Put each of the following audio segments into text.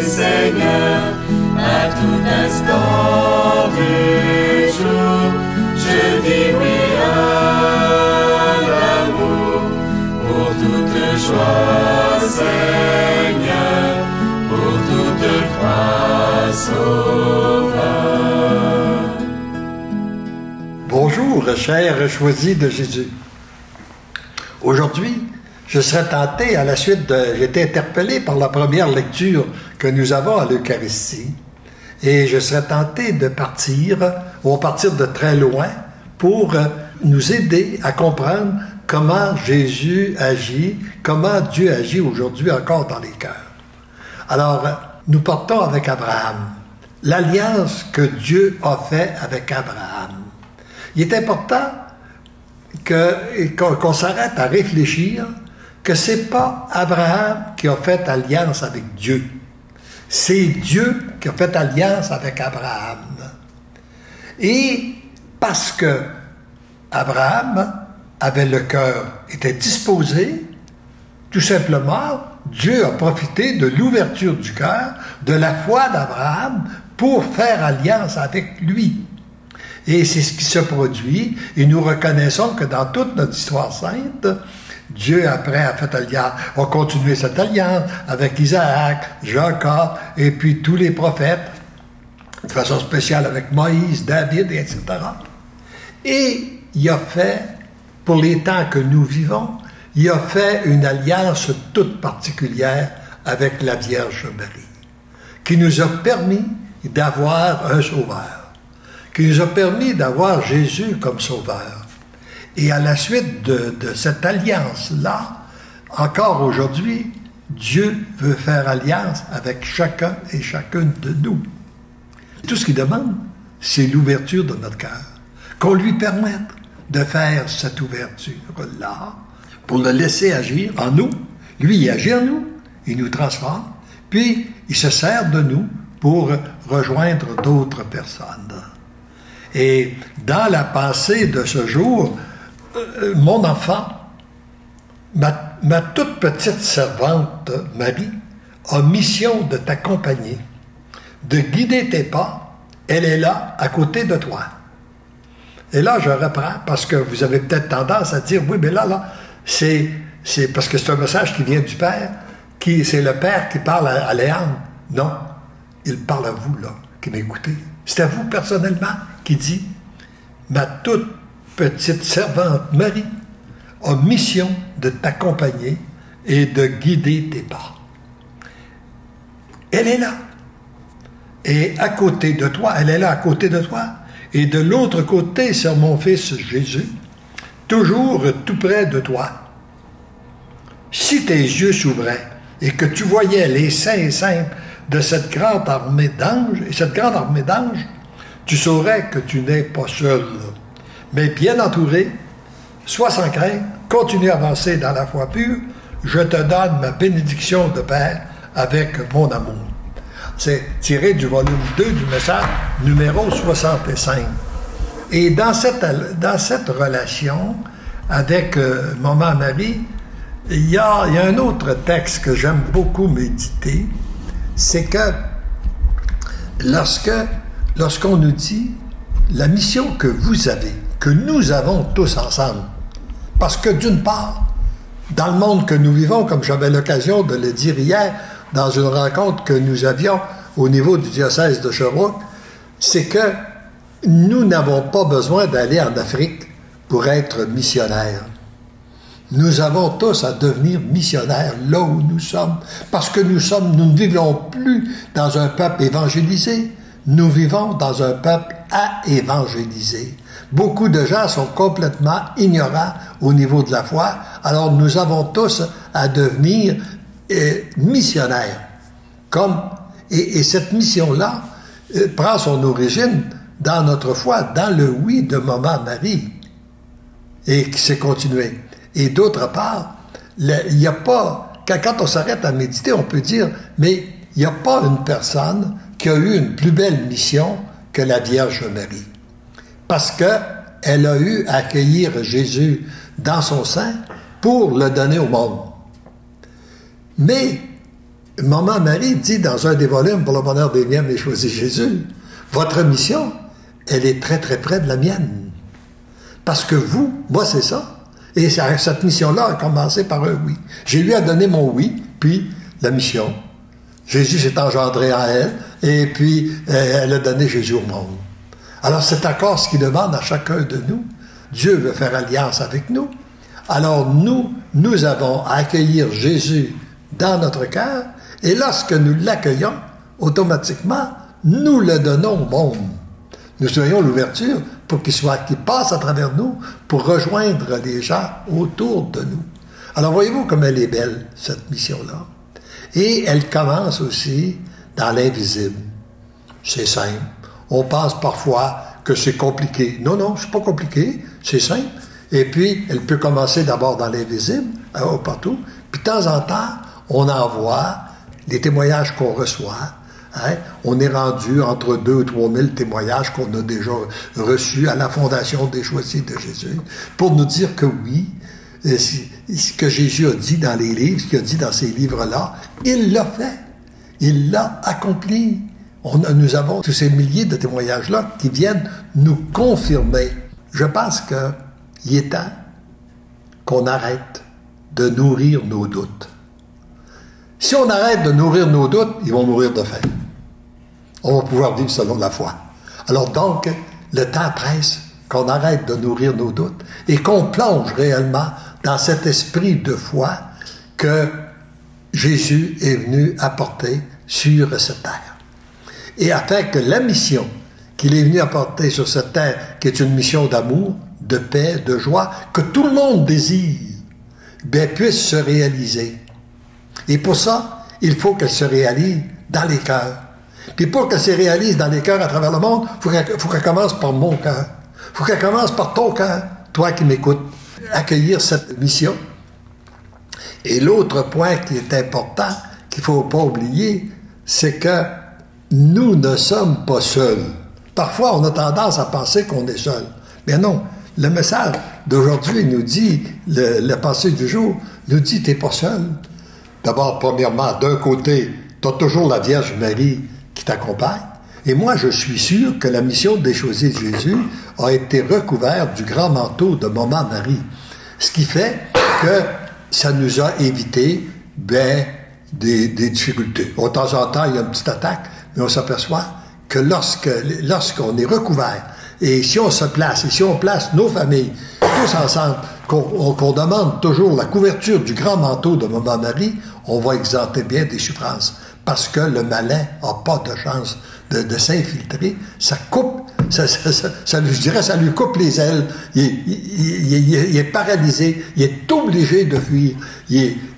Seigneur, à tout instant du jour, je dis oui à l'amour, pour toute joie, Seigneur, pour toute croix, Sauveur. Bonjour, chers choisis de Jésus. Aujourd'hui, je serais tenté, à la suite j'ai été interpellé par la première lecture que nous avons à l'Eucharistie, et je serais tenté de partir de très loin, pour nous aider à comprendre comment Jésus agit, comment Dieu agit aujourd'hui encore dans les cœurs. Alors, nous partons avec Abraham, l'alliance que Dieu a faite avec Abraham. Il est important qu'on s'arrête à réfléchir que c'est pas Abraham qui a fait alliance avec Dieu. C'est Dieu qui a fait alliance avec Abraham. Et parce que Abraham avait le cœur, était disposé, tout simplement, Dieu a profité de l'ouverture du cœur, de la foi d'Abraham, pour faire alliance avec lui. Et c'est ce qui se produit, et nous reconnaissons que dans toute notre histoire sainte, Dieu, après, a fait alliance, a continué cette alliance avec Isaac, Jacob, et puis tous les prophètes, de façon spéciale avec Moïse, David, etc. Et il a fait, pour les temps que nous vivons, il a fait une alliance toute particulière avec la Vierge Marie, qui nous a permis d'avoir un sauveur, qui nous a permis d'avoir Jésus comme sauveur. Et à la suite de cette alliance-là, encore aujourd'hui, Dieu veut faire alliance avec chacun et chacune de nous. Tout ce qu'il demande, c'est l'ouverture de notre cœur. Qu'on lui permette de faire cette ouverture-là pour le laisser agir en nous. Lui, il agit en nous, il nous transforme, puis il se sert de nous pour rejoindre d'autres personnes. Et dans la pensée de ce jour, mon enfant, ma toute petite servante Marie, a mission de t'accompagner, de guider tes pas. Elle est là, à côté de toi. Et là, je reprends, parce que vous avez peut-être tendance à dire, oui, mais là, c'est parce que c'est un message qui vient du Père, c'est le Père qui parle à Léandre. Non, il parle à vous, là, qui m'écoutez. C'est à vous, personnellement, qui dit, ma toute petite servante Marie a mission de t'accompagner et de guider tes pas. Elle est là. Et à côté de toi, elle est là à côté de toi. Et de l'autre côté, c'est mon fils Jésus, toujours tout près de toi. Si tes yeux s'ouvraient et que tu voyais les saints et saintes de cette grande armée d'anges, tu saurais que tu n'es pas seul, mais bien entouré, sois sans crainte, continue à avancer dans la foi pure, je te donne ma bénédiction de Père avec mon amour. C'est tiré du volume 2 du message numéro 65. Et dans cette relation avec Maman Marie, il y a un autre texte que j'aime beaucoup méditer, c'est que lorsqu'on nous dit la mission que vous avez, que nous avons tous ensemble, parce que d'une part, dans le monde que nous vivons, comme j'avais l'occasion de le dire hier, dans une rencontre que nous avions au niveau du diocèse de Sherbrooke, c'est que nous n'avons pas besoin d'aller en Afrique pour être missionnaires. Nous avons tous à devenir missionnaires là où nous sommes, parce que nous ne vivons plus dans un peuple évangélisé, nous vivons dans un peuple à évangéliser. Beaucoup de gens sont complètement ignorants au niveau de la foi, alors nous avons tous à devenir missionnaires. Et cette mission-là prend son origine dans notre foi, dans le oui de Maman Marie, et qui s'est continué. Et d'autre part, il n'y a pas... Quand on s'arrête à méditer, on peut dire, mais il n'y a pas une personne qui a eu une plus belle mission que la Vierge Marie. Parce qu'elle a eu à accueillir Jésus dans son sein pour le donner au monde. Mais Maman Marie dit dans un des volumes, Pour le bonheur des miens, mais choisi Jésus, votre mission, elle est très très près de la mienne. Parce que vous, moi c'est ça. Et cette mission-là a commencé par un oui. J'ai eu à donner mon oui, puis la mission. Jésus s'est engendré en elle, et puis elle a donné Jésus au monde. Alors c'est encore ce qu'il demande à chacun de nous. Dieu veut faire alliance avec nous. Alors nous avons à accueillir Jésus dans notre cœur, et lorsque nous l'accueillons, automatiquement, nous le donnons au monde. Nous soyons l'ouverture pour qu'il passe à travers nous pour rejoindre les gens autour de nous. Alors voyez-vous comme elle est belle, cette mission-là. Et elle commence aussi dans l'invisible. C'est simple. On pense parfois que c'est compliqué. Non, non, c'est pas compliqué, c'est simple. Et puis, elle peut commencer d'abord dans l'invisible, partout. Puis de temps en temps, on envoie les témoignages qu'on reçoit. Hein? On est rendu entre 2 ou 3 000 témoignages qu'on a déjà reçus à la Fondation des Choisis de Jésus pour nous dire que oui, ce que Jésus a dit dans les livres, ce qu'il a dit dans ces livres-là, il l'a fait. Il l'a accompli. Nous avons tous ces milliers de témoignages-là qui viennent nous confirmer. Je pense qu'il est temps qu'on arrête de nourrir nos doutes. Si on arrête de nourrir nos doutes, ils vont mourir de faim. On va pouvoir vivre selon la foi. Alors donc, le temps presse qu'on arrête de nourrir nos doutes et qu'on plonge réellement dans cet esprit de foi que Jésus est venu apporter sur cette terre. Et afin que la mission qu'il est venu apporter sur cette terre, qui est une mission d'amour, de paix, de joie, que tout le monde désire, puisse se réaliser. Et pour ça, il faut qu'elle se réalise dans les cœurs. Puis pour qu'elle se réalise dans les cœurs à travers le monde, il faut qu'elle commence par mon cœur. Il faut qu'elle commence par ton cœur, toi qui m'écoutes. Accueillir cette mission. Et l'autre point qui est important, qu'il ne faut pas oublier, c'est que nous ne sommes pas seuls. Parfois, on a tendance à penser qu'on est seul. Mais non, le message d'aujourd'hui nous dit, le passé du jour, nous dit, t'es pas seul. D'abord, premièrement, d'un côté, tu as toujours la Vierge Marie qui t'accompagne. Et moi, je suis sûr que la mission des Choisis de Jésus a été recouverte du grand manteau de Maman Marie. Ce qui fait que ça nous a évité des difficultés. De temps en temps, il y a une petite attaque, mais on s'aperçoit que lorsqu'on est recouvert, et si on se place, et si on place nos familles, tous ensemble, qu'on demande toujours la couverture du grand manteau de Maman Marie, on va exempter bien des souffrances. Parce que le malin n'a pas de chance de s'infiltrer. Ça coupe, je dirais, ça lui coupe les ailes. Il est paralysé. Il est obligé de fuir.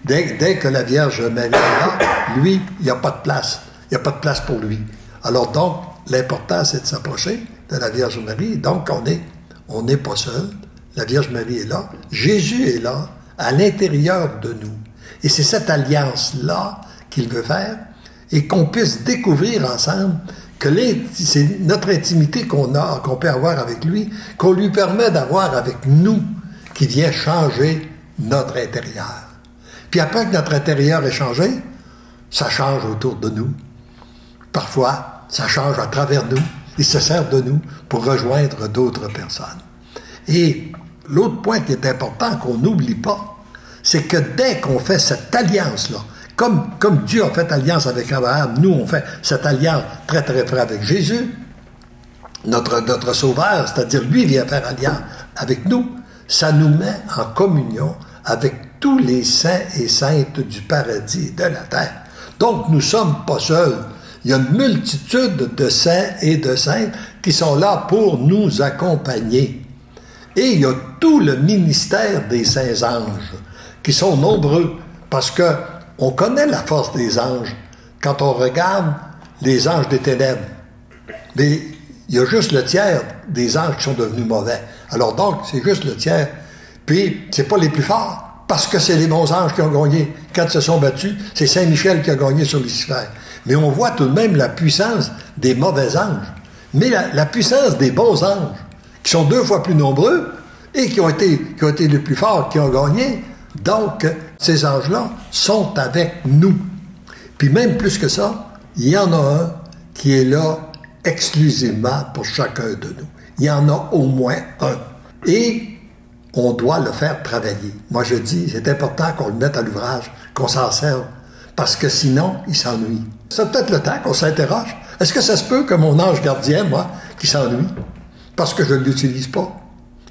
Dès que la Vierge Marie est là, lui, il n'y a pas de place. Il n'y a pas de place pour lui. Alors donc, l'important, c'est de s'approcher de la Vierge Marie. Donc, on n'est pas seul. La Vierge Marie est là. Jésus est là, à l'intérieur de nous. Et c'est cette alliance-là qu'il veut faire, et qu'on puisse découvrir ensemble que c'est notre intimité qu'on peut avoir avec lui, qu'on lui permet d'avoir avec nous, qui vient changer notre intérieur. Puis après que notre intérieur est changé, ça change autour de nous. Parfois, ça change à travers nous. Il se sert de nous pour rejoindre d'autres personnes. Et l'autre point qui est important, qu'on n'oublie pas, c'est que dès qu'on fait cette alliance-là, comme Dieu a fait alliance avec Abraham, nous on fait cette alliance très très près avec Jésus, notre Sauveur, c'est-à-dire lui vient faire alliance avec nous, ça nous met en communion avec tous les saints et saintes du paradis et de la terre. Donc nous ne sommes pas seuls. Il y a une multitude de saints et de saintes qui sont là pour nous accompagner. Et il y a tout le ministère des saints anges, qui sont nombreux, parce que on connaît la force des anges quand on regarde les anges des ténèbres. Mais il y a juste le tiers des anges qui sont devenus mauvais. Alors donc, c'est juste le tiers. Puis, c'est pas les plus forts, parce que c'est les bons anges qui ont gagné. Quand ils se sont battus, c'est Saint-Michel qui a gagné sur Lucifer. Mais on voit tout de même la puissance des mauvais anges. Mais la puissance des bons anges, qui sont 2 fois plus nombreux et qui ont été les plus forts, qui ont gagné. Donc, ces anges-là sont avec nous. Puis même plus que ça, il y en a un qui est là exclusivement pour chacun de nous. Il y en a au moins un. Et on doit le faire travailler. Moi, je dis, c'est important qu'on le mette à l'ouvrage, qu'on s'en serve, parce que sinon, il s'ennuie. C'est peut-être le temps qu'on s'interroge. Est-ce que ça se peut que mon ange gardien, moi, qui s'ennuie, parce que je ne l'utilise pas?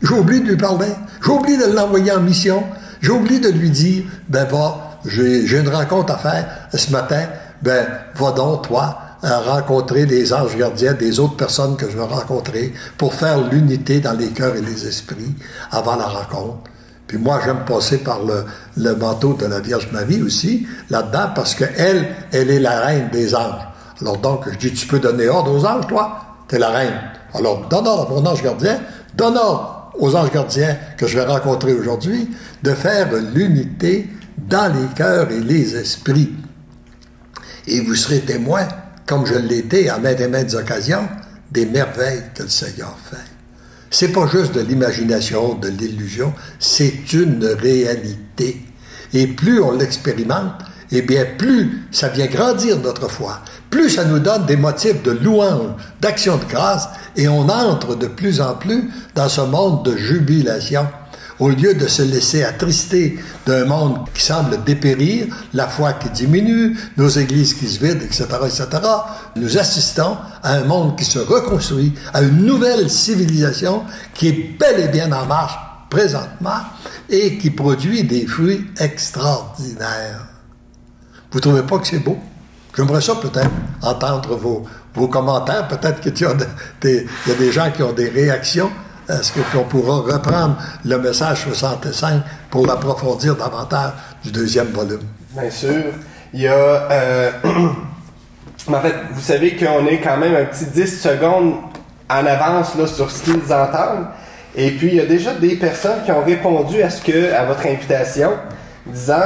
J'ai oublié de lui parler. J'ai oublié de l'envoyer en mission. J'ai oublié de lui dire, va, j'ai une rencontre à faire ce matin, va donc, toi, rencontrer les anges gardiens des autres personnes que je vais rencontrer pour faire l'unité dans les cœurs et les esprits avant la rencontre. Puis moi, j'aime passer par le manteau de la Vierge Marie aussi, là-dedans, parce qu'elle est la reine des anges. Alors donc, je dis, tu peux donner ordre aux anges, toi? T'es la reine. Alors, donne ordre à mon ange gardien, donne ordre aux anges gardiens que je vais rencontrer aujourd'hui, de faire l'unité dans les cœurs et les esprits. Et vous serez témoins, comme je l'ai été à maintes et maintes occasions, des merveilles que le Seigneur fait. C'est pas juste de l'imagination, de l'illusion, c'est une réalité. Et plus on l'expérimente, eh bien, plus ça vient grandir notre foi, plus ça nous donne des motifs de louange, d'action de grâce, et on entre de plus en plus dans ce monde de jubilation. Au lieu de se laisser attrister d'un monde qui semble dépérir, la foi qui diminue, nos églises qui se vident, etc., etc., nous assistons à un monde qui se reconstruit, à une nouvelle civilisation qui est bel et bien en marche présentement et qui produit des fruits extraordinaires. Vous trouvez pas que c'est beau? J'aimerais ça peut-être entendre vos commentaires. Peut-être qu'il y a des gens qui ont des réactions. Est-ce qu'on pourra reprendre le message 65 pour l'approfondir davantage du 2e volume? Bien sûr. Il y a... en fait, vous savez qu'on est quand même un petit 10 secondes en avance là, sur ce qu'ils entendent. Et puis, il y a déjà des personnes qui ont répondu à votre invitation, disant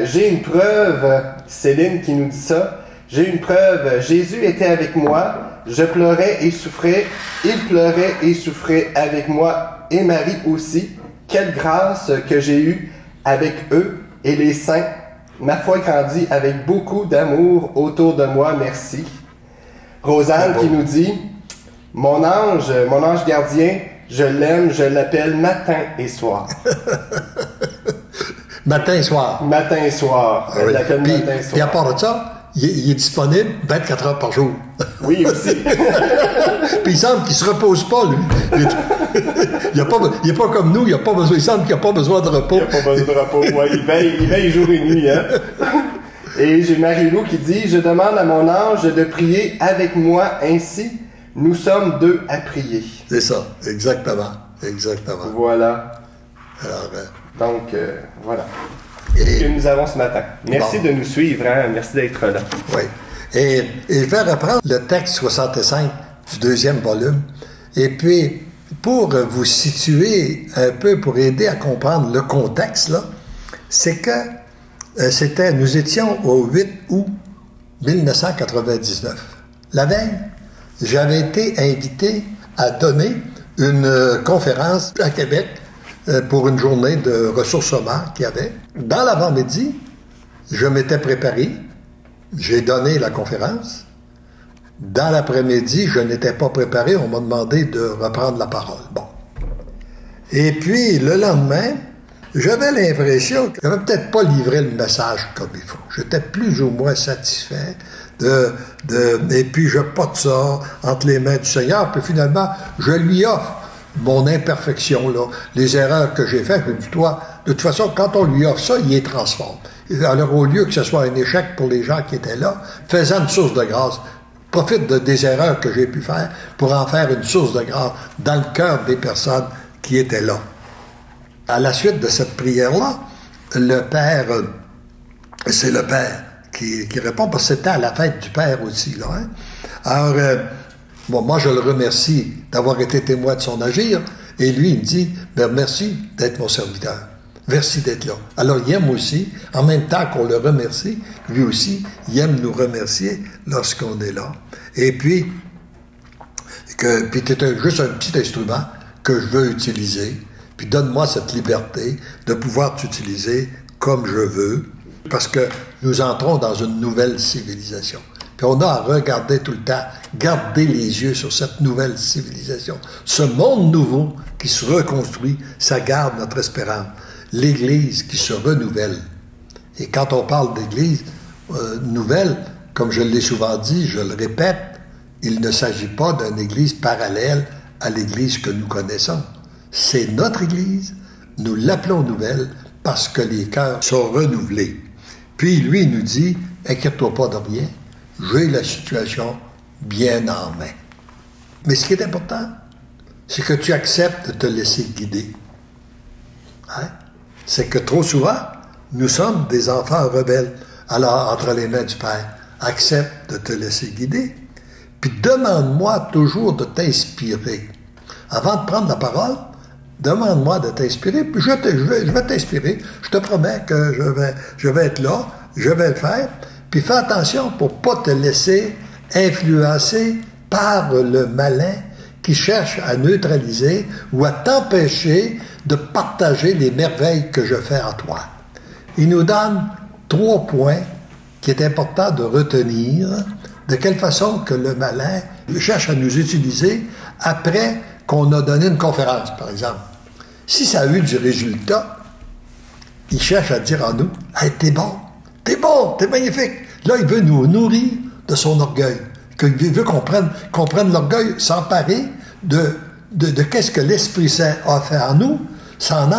j'ai une preuve, Céline qui nous dit ça, j'ai une preuve, Jésus était avec moi, je pleurais et souffrais, il pleurait et souffrait avec moi, et Marie aussi. Quelle grâce que j'ai eue avec eux et les saints. Ma foi grandit avec beaucoup d'amour autour de moi, merci. Rosanne qui nous dit, mon ange gardien, je l'aime, je l'appelle matin et soir. Matin et soir. Matin et soir. Elle l'appelle matin et soir. Puis à part de ça, il est disponible 24 heures par jour. Oui, aussi. Puis il semble qu'il ne se repose pas, lui. Il n'est pas comme nous, il semble qu'il n'a pas besoin de repos. Il n'a pas besoin de repos, ouais, il veille jour et nuit, hein. Et j'ai Marie-Lou qui dit, je demande à mon ange de prier avec moi, ainsi nous sommes 2 à prier. C'est ça, exactement. Voilà. Alors, donc, voilà. C'est ce que nous avons ce matin. Merci de nous suivre, hein? Merci d'être là. Oui. Et je vais reprendre le texte 65 du 2e volume. Et puis, pour vous situer un peu, pour aider à comprendre le contexte, là, c'est que nous étions au 8 août 1999. La veille, j'avais été invité à donner une conférence à Québec pour une journée de ressources humaines qu'il y avait. Dans l'avant-midi, je m'étais préparé, j'ai donné la conférence. Dans l'après-midi, je n'étais pas préparé, on m'a demandé de reprendre la parole. Bon. Et puis, le lendemain, j'avais l'impression que je n'avais peut-être pas livré le message comme il faut. J'étais plus ou moins satisfait et puis je porte ça entre les mains du Seigneur, puis finalement, je lui offre mon imperfection, là, les erreurs que j'ai faites. Je dis, toi, de toute façon, quand on lui offre ça, il les transforme. Alors, au lieu que ce soit un échec pour les gens qui étaient là, fais-en une source de grâce. Profite des erreurs que j'ai pu faire pour en faire une source de grâce dans le cœur des personnes qui étaient là. À la suite de cette prière-là, le Père, c'est le Père qui répond, parce que c'était à la fête du Père aussi, là. Hein? Alors, moi, je le remercie d'avoir été témoin de son agir, et lui, il me dit, merci d'être mon serviteur. Merci d'être là. Alors, il aime aussi, en même temps qu'on le remercie, lui aussi, il aime nous remercier lorsqu'on est là. Et puis tu es juste un petit instrument que je veux utiliser. Puis donne-moi cette liberté de pouvoir t'utiliser comme je veux, parce que nous entrons dans une nouvelle civilisation. Puis on a à regarder tout le temps, garder les yeux sur cette nouvelle civilisation. Ce monde nouveau qui se reconstruit, ça garde notre espérance. L'Église qui se renouvelle. Et quand on parle d'Église nouvelle, comme je l'ai souvent dit, je le répète, il ne s'agit pas d'une Église parallèle à l'Église que nous connaissons. C'est notre Église, nous l'appelons nouvelle parce que les cœurs sont renouvelés. Puis lui, il nous dit, inquiète-toi pas de rien, j'ai la situation bien en main. Mais ce qui est important, c'est que tu acceptes de te laisser guider. Hein? C'est que trop souvent, nous sommes des enfants rebelles. Alors, entre les mains du Père, accepte de te laisser guider. Puis demande-moi toujours de t'inspirer. Avant de prendre la parole, demande-moi de t'inspirer, puis je vais t'inspirer. Je te promets que je vais être là, je vais le faire. Puis fais attention pour ne pas te laisser influencer par le malin qui cherche à neutraliser ou à t'empêcher de partager les merveilles que je fais en toi. Il nous donne 3 points qui est important de retenir, de quelle façon que le malin cherche à nous utiliser après qu'on a donné une conférence, par exemple. Si ça a eu du résultat, il cherche à dire en nous, « Hey, t'es bon, t'es magnifique. » Là, il veut nous nourrir de son orgueil. Il veut qu'on prenne l'orgueil, s'emparer de qu'est-ce que l'Esprit Saint a fait en nous, s'en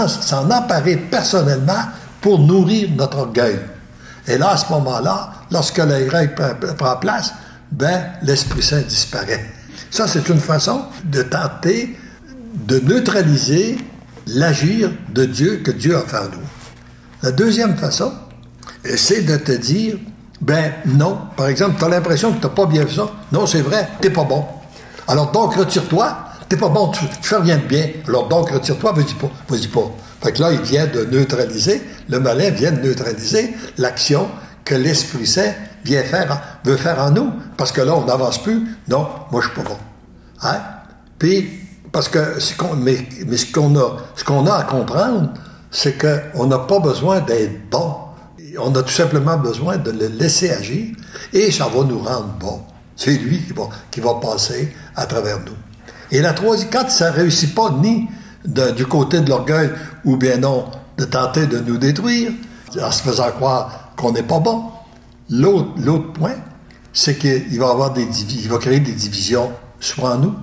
emparer personnellement pour nourrir notre orgueil. Et là, à ce moment-là, lorsque l'orgueil prend place, l'Esprit Saint disparaît. Ça, c'est une façon de tenter de neutraliser l'agir de Dieu que Dieu a fait en nous. La deuxième façon, c'est de te dire, non. Par exemple, tu as l'impression que tu n'as pas bien fait ça. Non, c'est vrai, t'es pas bon. Alors donc, retire-toi. T'es pas bon, tu fais rien de bien. Alors donc, retire-toi, vas-y pas. Fait que là, il vient de neutraliser, le malin vient de neutraliser l'action que l'Esprit Saint veut faire en nous. Parce que là, on n'avance plus. Non, moi, je suis pas bon. Hein? Puis, parce que ce qu'on a à comprendre, c'est qu'on n'a pas besoin d'être bon. On a tout simplement besoin de le laisser agir et ça va nous rendre bon. C'est lui qui va passer à travers nous. Et la troisième, quand ça ne réussit pas ni du côté de l'orgueil ou bien non, de tenter de nous détruire, en se faisant croire qu'on n'est pas bon, l'autre point, c'est qu'il va avoir il va créer des divisions, soit en nous,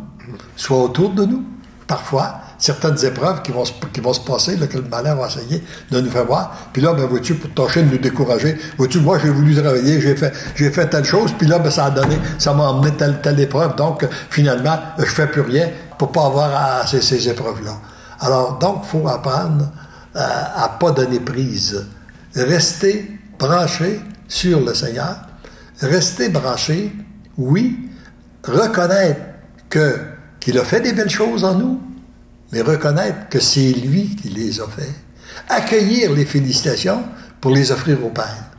soit autour de nous. Parfois, certaines épreuves qui vont se passer, là, que le malin va essayer de nous faire voir. Puis là, vois-tu, pour tâcher de nous décourager, vois-tu, moi, j'ai voulu travailler, j'ai fait telle chose, puis là, ça m'a emmené telle épreuve, donc, finalement, je fais plus rien pour pas avoir ces épreuves-là. Alors, donc, il faut apprendre à pas donner prise. Rester branché sur le Seigneur, rester branché, oui, reconnaître qu'il a fait des belles choses en nous, mais reconnaître que c'est lui qui les a fait. Accueillir les félicitations pour les offrir au Père,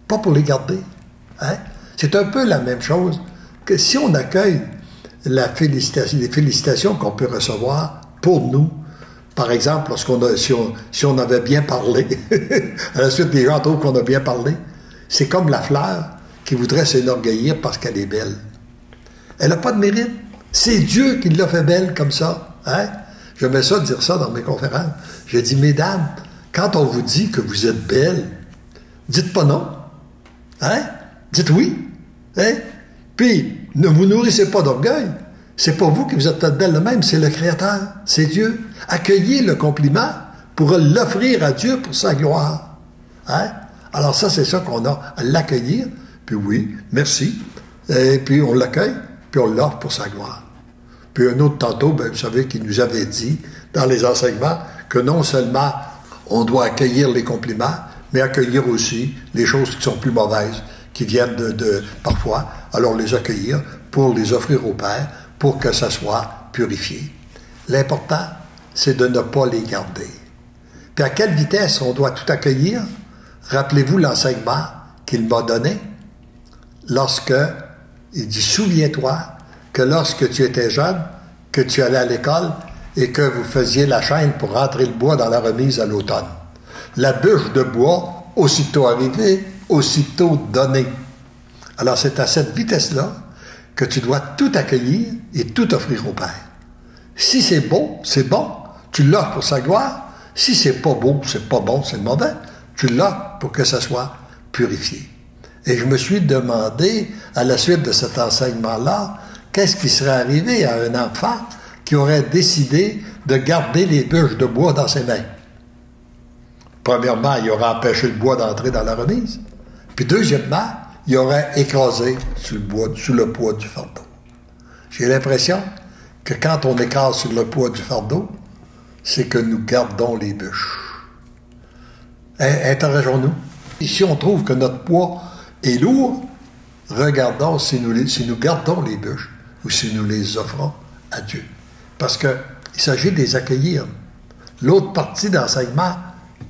pas pour les garder. Hein? C'est un peu la même chose que si on accueille les félicitations qu'on peut recevoir pour nous. Par exemple, si on avait bien parlé, à la suite des gens trouvent qu'on a bien parlé, c'est comme la fleur qui voudrait s'enorgueillir parce qu'elle est belle. Elle n'a pas de mérite. C'est Dieu qui l'a fait belle comme ça. Hein? J'aimais ça dire ça dans mes conférences. J'ai dit, mesdames, quand on vous dit que vous êtes belles, dites pas non. Hein? Dites oui. Hein? Puis, ne vous nourrissez pas d'orgueil. C'est pas vous qui vous êtes belle de même, c'est le Créateur, c'est Dieu. Accueillez le compliment pour l'offrir à Dieu pour sa gloire. Hein? Alors ça, c'est ça qu'on a à l'accueillir. Puis oui, merci. Et puis on l'accueille, puis on l'offre pour sa gloire. Puis un autre tantôt, vous savez, qui nous avait dit dans les enseignements que non seulement on doit accueillir les compliments, mais accueillir aussi les choses qui sont plus mauvaises, qui viennent parfois, alors les accueillir pour les offrir au Père, pour que ça soit purifié. L'important, c'est de ne pas les garder. Puis à quelle vitesse on doit tout accueillir? Rappelez-vous l'enseignement qu'il m'a donné lorsque, il dit, souviens-toi que lorsque tu étais jeune, que tu allais à l'école et que vous faisiez la chaîne pour rentrer le bois dans la remise à l'automne. La bûche de bois, aussitôt arrivée, aussitôt donnée. Alors c'est à cette vitesse-là que tu dois tout accueillir et tout offrir au Père. Si c'est beau, c'est bon, tu l'offres pour sa gloire. Si c'est pas beau, c'est pas bon, c'est mauvais, tu l'offres pour que ça soit purifié. Et je me suis demandé, à la suite de cet enseignement-là, qu'est-ce qui serait arrivé à un enfant qui aurait décidé de garder les bûches de bois dans ses mains? Premièrement, il aurait empêché le bois d'entrer dans la remise. Puis deuxièmement, il aurait écrasé sous le poids du fardeau. J'ai l'impression que quand on écrase sur le poids du fardeau, c'est que nous gardons les bûches. Interrogeons-nous. Si on trouve que notre poids est lourd, regardons si nous gardons les bûches ou si nous les offrons à Dieu. Parce qu'il s'agit de les accueillir. L'autre partie d'enseignement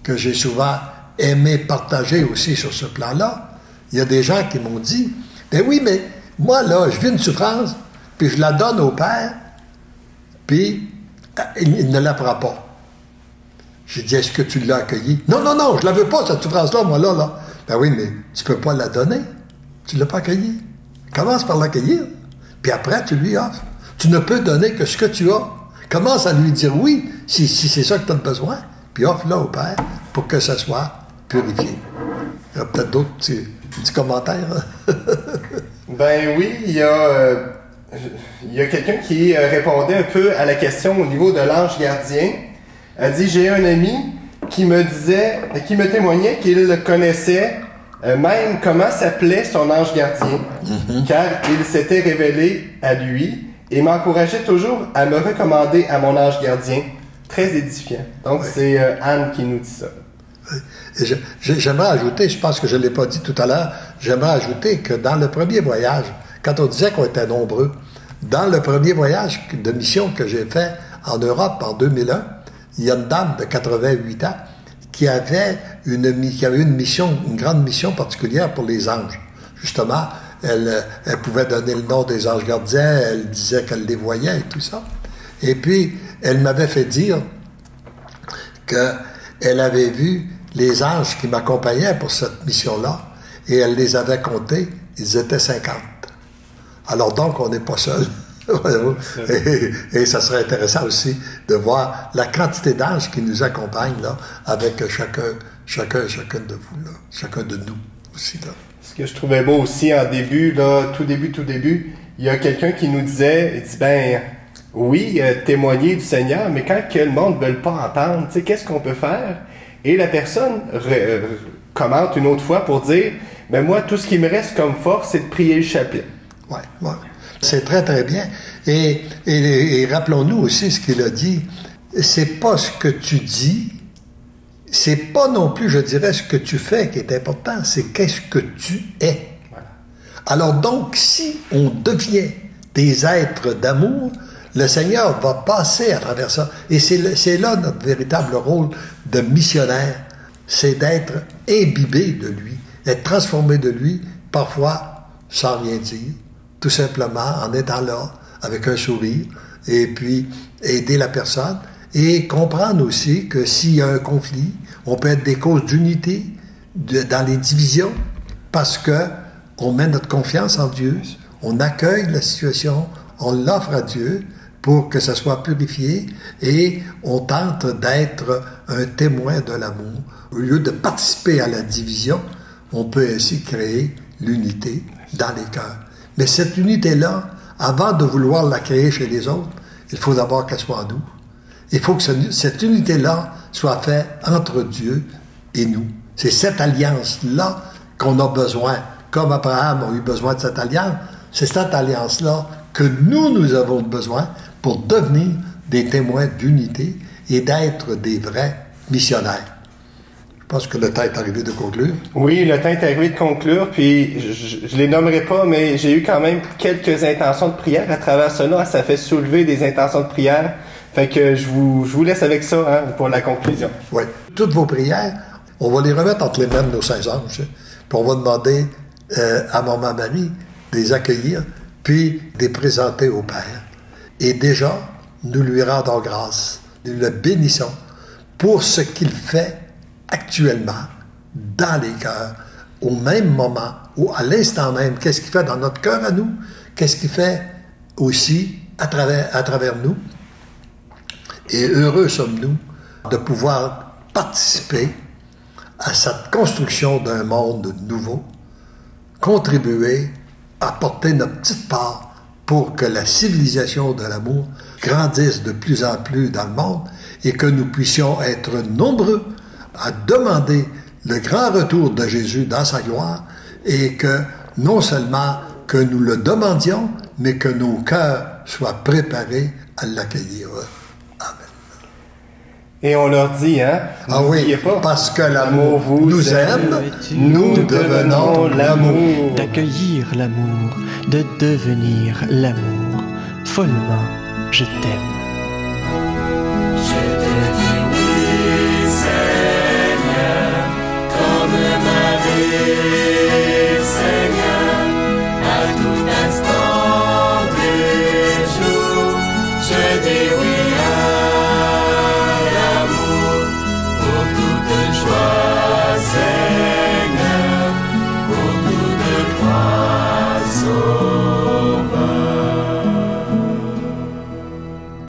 que j'ai souvent aimé partager aussi sur ce plan-là, il y a des gens qui m'ont dit, « Ben oui, mais moi, là, je vis une souffrance, puis je la donne au Père, puis il ne la prend pas. » J'ai dit, « Est-ce que tu l'as accueilli? »« Non, non, non, je ne la veux pas, cette souffrance-là, moi, là. » Ben oui, mais tu ne peux pas la donner. Tu ne l'as pas accueillie. Commence par l'accueillir, puis après, tu lui offres. Tu ne peux donner que ce que tu as. Commence à lui dire oui, si c'est ça que tu as besoin, puis offre-le au Père pour que ça soit purifié. Il y a peut-être d'autres petits commentaires. Ben oui, il y a quelqu'un qui répondait un peu à la question au niveau de l'ange gardien. Elle dit, j'ai un ami qui me témoignait qu'il connaissait même comment s'appelait son ange gardien, car il s'était révélé à lui et m'encourageait toujours à me recommander à mon ange gardien. Très édifiant. Donc, oui. C'est Anne qui nous dit ça. Et j'aimerais ajouter, je pense que je ne l'ai pas dit tout à l'heure, j'aimerais ajouter que dans le premier voyage, quand on disait qu'on était nombreux, dans le premier voyage de mission que j'ai fait en Europe en 2001, il y a une dame de 88 ans qui avait une mission, une grande mission particulière pour les anges. Justement, elle pouvait donner le nom des anges gardiens, elle disait qu'elle les voyait et tout ça. Et puis, elle m'avait fait dire qu'elle avait vu les anges qui m'accompagnaient pour cette mission-là, et elle les avait comptés, ils étaient 50. Alors donc, on n'est pas seul. et ça serait intéressant aussi de voir la quantité d'anges qui nous accompagnent là, avec chacun de vous, là, chacun de nous aussi. Là. Ce que je trouvais beau aussi en début, là, tout début, il y a quelqu'un qui nous disait, il dit, ben oui, témoigner du Seigneur, mais quand que le monde ne veut pas entendre, tu sais, qu'est-ce qu'on peut faire? Et la personne commente une autre fois pour dire, ben moi, tout ce qui me reste comme force, c'est de prier le chapelet. Ouais. C'est très, très bien. Et rappelons-nous aussi ce qu'il a dit. C'est pas ce que tu dis, c'est pas non plus, je dirais, ce que tu fais qui est important, c'est qu'est-ce que tu es. Voilà. Alors donc, si on devient des êtres d'amour, le Seigneur va passer à travers ça. Et c'est là notre véritable rôle de missionnaire. C'est d'être imbibé de lui, d'être transformé de lui, parfois sans rien dire, tout simplement en étant là, avec un sourire, et puis aider la personne, et comprendre aussi que s'il y a un conflit, on peut être des causes d'unité dans les divisions, parce que on met notre confiance en Dieu, on accueille la situation, on l'offre à Dieu, pour que ça soit purifié, et on tente d'être un témoin de l'amour. Au lieu de participer à la division, on peut ainsi créer l'unité dans les cœurs. Mais cette unité-là, avant de vouloir la créer chez les autres, il faut d'abord qu'elle soit en nous. Il faut que cette unité-là soit faite entre Dieu et nous. C'est cette alliance-là qu'on a besoin. Comme Abraham a eu besoin de cette alliance, c'est cette alliance-là que nous avons besoin pour devenir des témoins d'unité et d'être des vrais missionnaires. Je pense que le temps est arrivé de conclure. Oui, le temps est arrivé de conclure, puis je les nommerai pas, mais j'ai eu quand même quelques intentions de prière à travers cela. Ça fait soulever des intentions de prière. Fait que je vous laisse avec ça pour la conclusion. Oui. toutes vos prières, on va les remettre entre les mains de nos saints anges. Puis on va demander à Maman Marie de les accueillir, puis de les présenter au Père. Et déjà, nous lui rendons grâce, nous le bénissons pour ce qu'il fait actuellement dans les cœurs, au même moment, ou à l'instant même. Qu'est-ce qu'il fait dans notre cœur à nous? Qu'est-ce qu'il fait aussi à travers nous? Et heureux sommes-nous de pouvoir participer à cette construction d'un monde nouveau, contribuer à porter notre petite part pour que la civilisation de l'amour grandisse de plus en plus dans le monde et que nous puissions être nombreux à demander le grand retour de Jésus dans sa gloire et que non seulement que nous le demandions, mais que nos cœurs soient préparés à l'accueillir. Et on leur dit, hein? Ah oui, pas. Parce que l'amour nous aime, nous devenons l'amour. D'accueillir l'amour, de devenir l'amour. Follement, je t'aime.